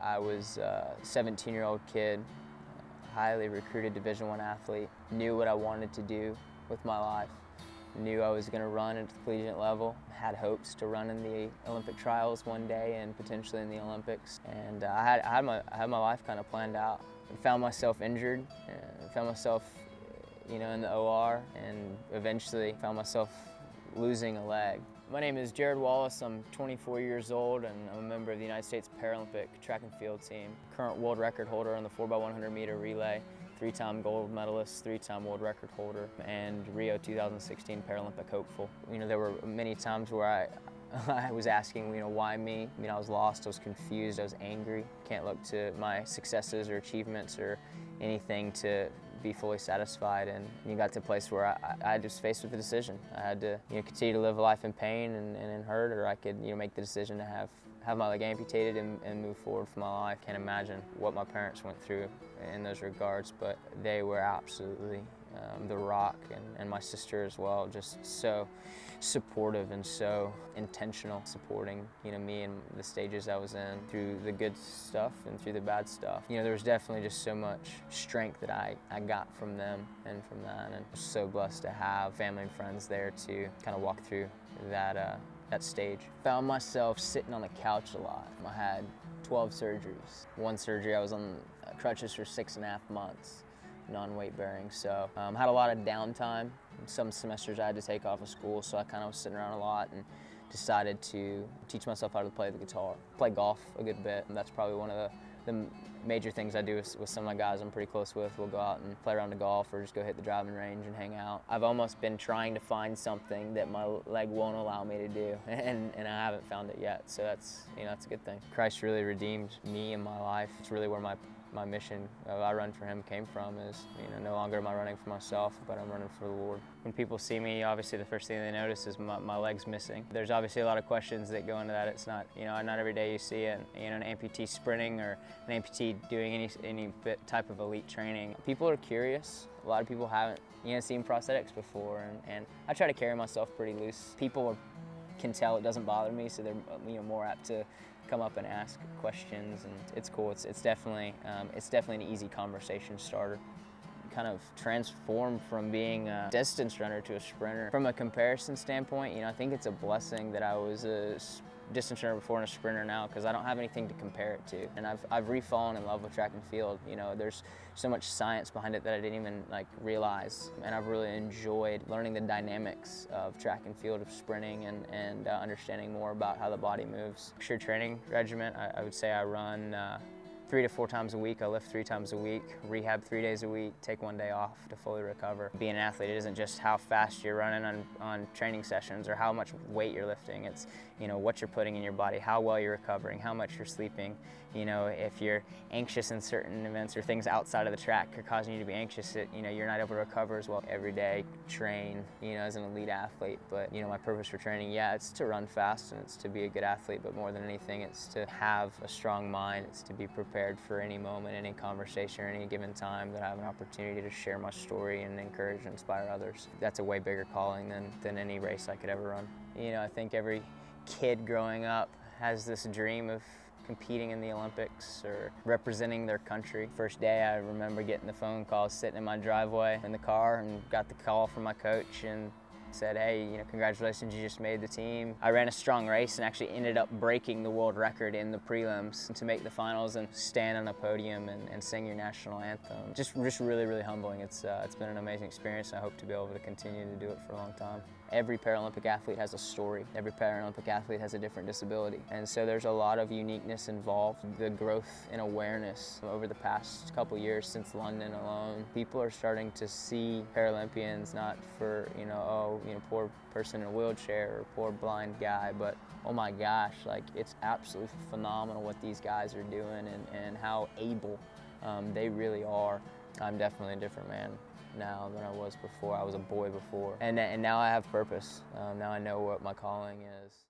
I was a 17-year-old kid, highly recruited Division I athlete, knew what I wanted to do with my life, knew I was going to run at the collegiate level, had hopes to run in the Olympic trials one day and potentially in the Olympics. And I had my life kind of planned out. I found myself injured, found myself in the OR, and eventually found myself losing a leg. My name is Jarryd Wallace. I'm 24 years old and I'm a member of the United States Paralympic track and field team. Current world record holder on the 4x100 meter relay, 3-time gold medalist, 3-time world record holder, and Rio 2016 Paralympic hopeful. There were many times where I was asking, why me? I was lost, I was confused, I was angry. Can't look to my successes or achievements or anything to be fully satisfied, and you got to a place where I was faced with a decision. I had to continue to live a life in pain and in hurt, or I could make the decision to have my leg amputated and move forward for my life. Can't imagine what my parents went through in those regards, but they were absolutely the rock, and my sister as well, just so supportive and so intentional, supporting me in the stages I was in, through the good stuff and through the bad stuff. There was definitely just so much strength that I got from them and from that, and I'm so blessed to have family and friends there to kind of walk through that stage. Found myself sitting on the couch a lot. I had 12 surgeries. One surgery I was on crutches for 6.5 months. Non-weight bearing, so had a lot of downtime. Some semesters I had to take off of school, so I kind of was sitting around a lot and decided to teach myself how to play the guitar. Play golf a good bit, and that's probably one of the major things I do with some of my guys I'm pretty close with. We'll go out and play around the golf or just go hit the driving range and hang out. I've almost been trying to find something that my leg won't allow me to do, and I haven't found it yet, so that's a good thing. Christ really redeemed me in my life. It's really where my mission, I run for Him, came from, is no longer am I running for myself, but I'm running for the Lord. When people see me, obviously the first thing they notice is my leg's missing. There's obviously a lot of questions that go into that. It's not not every day you see an amputee sprinting or an amputee doing any type of elite training. People are curious. A lot of people haven't seen prosthetics before, and I try to carry myself pretty loose. People can tell it doesn't bother me, so they're more apt to come up and ask questions, and it's cool. It's definitely an easy conversation starter. Kind of transformed from being a distance runner to a sprinter. From a comparison standpoint, I think it's a blessing that I was a distance runner before and a sprinter now, because I don't have anything to compare it to. And I've re-fallen in love with track and field. There's so much science behind it that I didn't even realize, and I've really enjoyed learning the dynamics of track and field, of sprinting, and understanding more about how the body moves. Sure, training regimen, I would say I run 3 to 4 times a week. I lift 3 times a week, rehab 3 days a week, take 1 day off to fully recover. Being an athlete, it isn't just how fast you're running on training sessions or how much weight you're lifting. It's what you're putting in your body, how well you're recovering, how much you're sleeping. If you're anxious in certain events or things outside of the track are causing you to be anxious, you're not able to recover as well. Every day, train, as an elite athlete. But my purpose for training, it's to run fast and it's to be a good athlete. But more than anything, it's to have a strong mind. It's to be prepared for any moment, any conversation, or any given time that I have an opportunity to share my story and encourage and inspire others. That's a way bigger calling than any race I could ever run. I think every kid growing up has this dream of competing in the Olympics or representing their country. First day, I remember getting the phone call, sitting in my driveway in the car, and got the call from my coach and said, hey, congratulations, you just made the team. I ran a strong race and actually ended up breaking the world record in the prelims to make the finals and stand on a podium and sing your national anthem. Just really, really humbling. It's been an amazing experience. I hope to be able to continue to do it for a long time. Every Paralympic athlete has a story. Every Paralympic athlete has a different disability. And so there's a lot of uniqueness involved. The growth in awareness over the past couple years since London alone, people are starting to see Paralympians not for, poor person in a wheelchair or poor blind guy, but oh my gosh, it's absolutely phenomenal what these guys are doing and how able they really are. I'm definitely a different man now than I was before. I was a boy before, and now I have purpose. Now I know what my calling is.